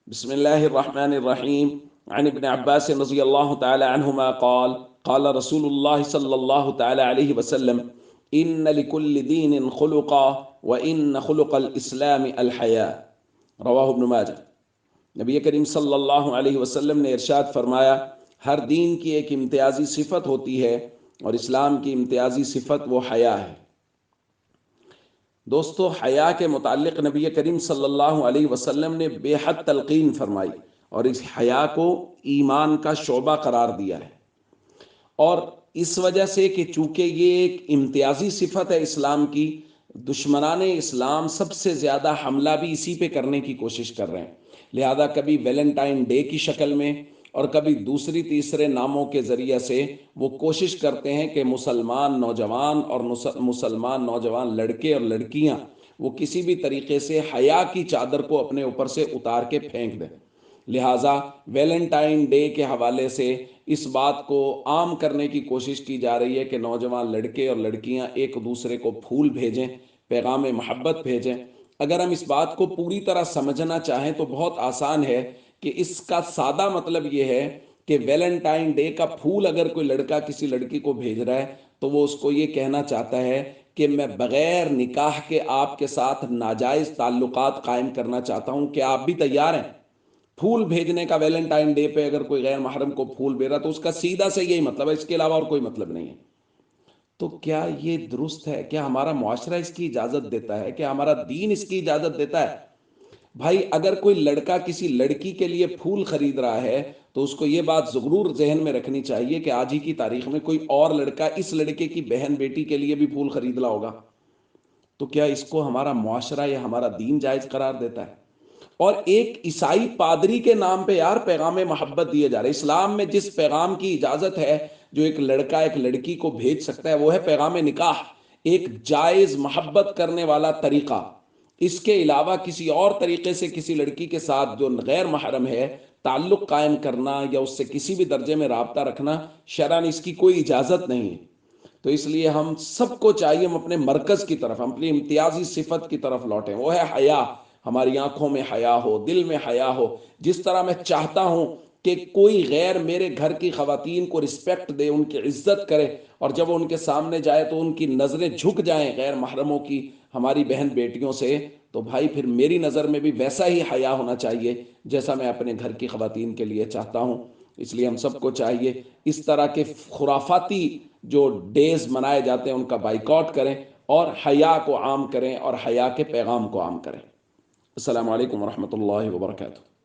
بسم الله الرحمن الرحيم. عن ابن عباس رضي الله تعالى عنهما قال قال رسول الله صلى الله تعالى عليه وسلم إن لكل دين خلقا وإن خلق الإسلام الحياء. رواہ ابن ماجہ۔ نبی کریم صلی اللہ علیہ وسلم نے ارشاد فرمایا، ہر دین کی ایک امتیازی صفت ہوتی ہے اور اسلام کی امتیازی صفت وہ حیا ہے۔ دوستو، حیا کے متعلق نبی کریم صلی اللہ علیہ وسلم نے بے حد تلقین فرمائی اور اس حیا کو ایمان کا شعبہ قرار دیا ہے، اور اس وجہ سے کہ چونکہ یہ ایک امتیازی صفت ہے اسلام کی، دشمنان اسلام سب سے زیادہ حملہ بھی اسی پہ کرنے کی کوشش کر رہے ہیں۔ لہذا کبھی ویلنٹائن ڈے کی شکل میں اور کبھی دوسری تیسرے ناموں کے ذریعے سے وہ کوشش کرتے ہیں کہ مسلمان نوجوان اور مسلمان نوجوان لڑکے اور لڑکیاں وہ کسی بھی طریقے سے حیا کی چادر کو اپنے اوپر سے اتار کے پھینک دیں۔ لہٰذا ویلنٹائن ڈے کے حوالے سے اس بات کو عام کرنے کی کوشش کی جا رہی ہے کہ نوجوان لڑکے اور لڑکیاں ایک دوسرے کو پھول بھیجیں، پیغام محبت بھیجیں۔ اگر ہم اس بات کو پوری طرح سمجھنا چاہیں تو بہت آسان ہے کہ اس کا سادہ مطلب یہ ہے کہ ویلنٹائن ڈے کا پھول اگر کوئی لڑکا کسی لڑکی کو بھیج رہا ہے تو وہ اس کو یہ کہنا چاہتا ہے کہ میں بغیر نکاح کے آپ کے ساتھ ناجائز تعلقات قائم کرنا چاہتا ہوں، کہ آپ بھی تیار ہیں؟ پھول بھیجنے کا ویلنٹائن ڈے پہ اگر کوئی غیر محرم کو پھول بھیج رہا تو اس کا سیدھا سے یہی مطلب ہے، اس کے علاوہ اور کوئی مطلب نہیں ہے۔ تو کیا یہ درست ہے؟ کیا ہمارا معاشرہ اس کی اجازت دیتا ہے؟ کیا ہمارا دین اس کی اجازت دیتا ہے؟ بھائی، اگر کوئی لڑکا کسی لڑکی کے لیے پھول خرید رہا ہے تو اس کو یہ بات ضرور ذہن میں رکھنی چاہیے کہ آج ہی کی تاریخ میں کوئی اور لڑکا اس لڑکے کی بہن بیٹی کے لیے بھی پھول خرید رہا ہوگا۔ تو کیا اس کو ہمارا معاشرہ یا ہمارا دین جائز قرار دیتا ہے؟ اور ایک عیسائی پادری کے نام پہ یار پیغام محبت دیے جا رہے۔ اسلام میں جس پیغام کی اجازت ہے جو ایک لڑکا ایک لڑکی کو بھیج سکتا ہے وہ ہے پیغام نکاح، ایک جائز محبت کرنے والا طریقہ۔ اس کے علاوہ کسی اور طریقے سے کسی لڑکی کے ساتھ جو غیر محرم ہے تعلق قائم کرنا یا اس سے کسی بھی درجے میں رابطہ رکھنا شرعاً اس کی کوئی اجازت نہیں ہے۔ تو اس لیے ہم سب کو چاہیے ہم اپنے مرکز کی طرف، اپنی امتیازی صفت کی طرف لوٹیں، وہ ہے حیا۔ ہماری آنکھوں میں حیا ہو، دل میں حیا ہو۔ جس طرح میں چاہتا ہوں کہ کوئی غیر میرے گھر کی خواتین کو رسپیکٹ دے، ان کی عزت کرے، اور جب وہ ان کے سامنے جائے تو ان کی نظریں جھک جائیں غیر محرموں کی، ہماری بہن بیٹیوں سے، تو بھائی پھر میری نظر میں بھی ویسا ہی حیا ہونا چاہیے جیسا میں اپنے گھر کی خواتین کے لیے چاہتا ہوں۔ اس لیے ہم سب کو چاہیے اس طرح کے خرافاتی جو ڈیز منائے جاتے ہیں ان کا بائیکاٹ کریں اور حیا کو عام کریں اور حیا کے پیغام کو عام کریں۔ السلام علیکم ورحمۃ اللہ وبرکاتہ۔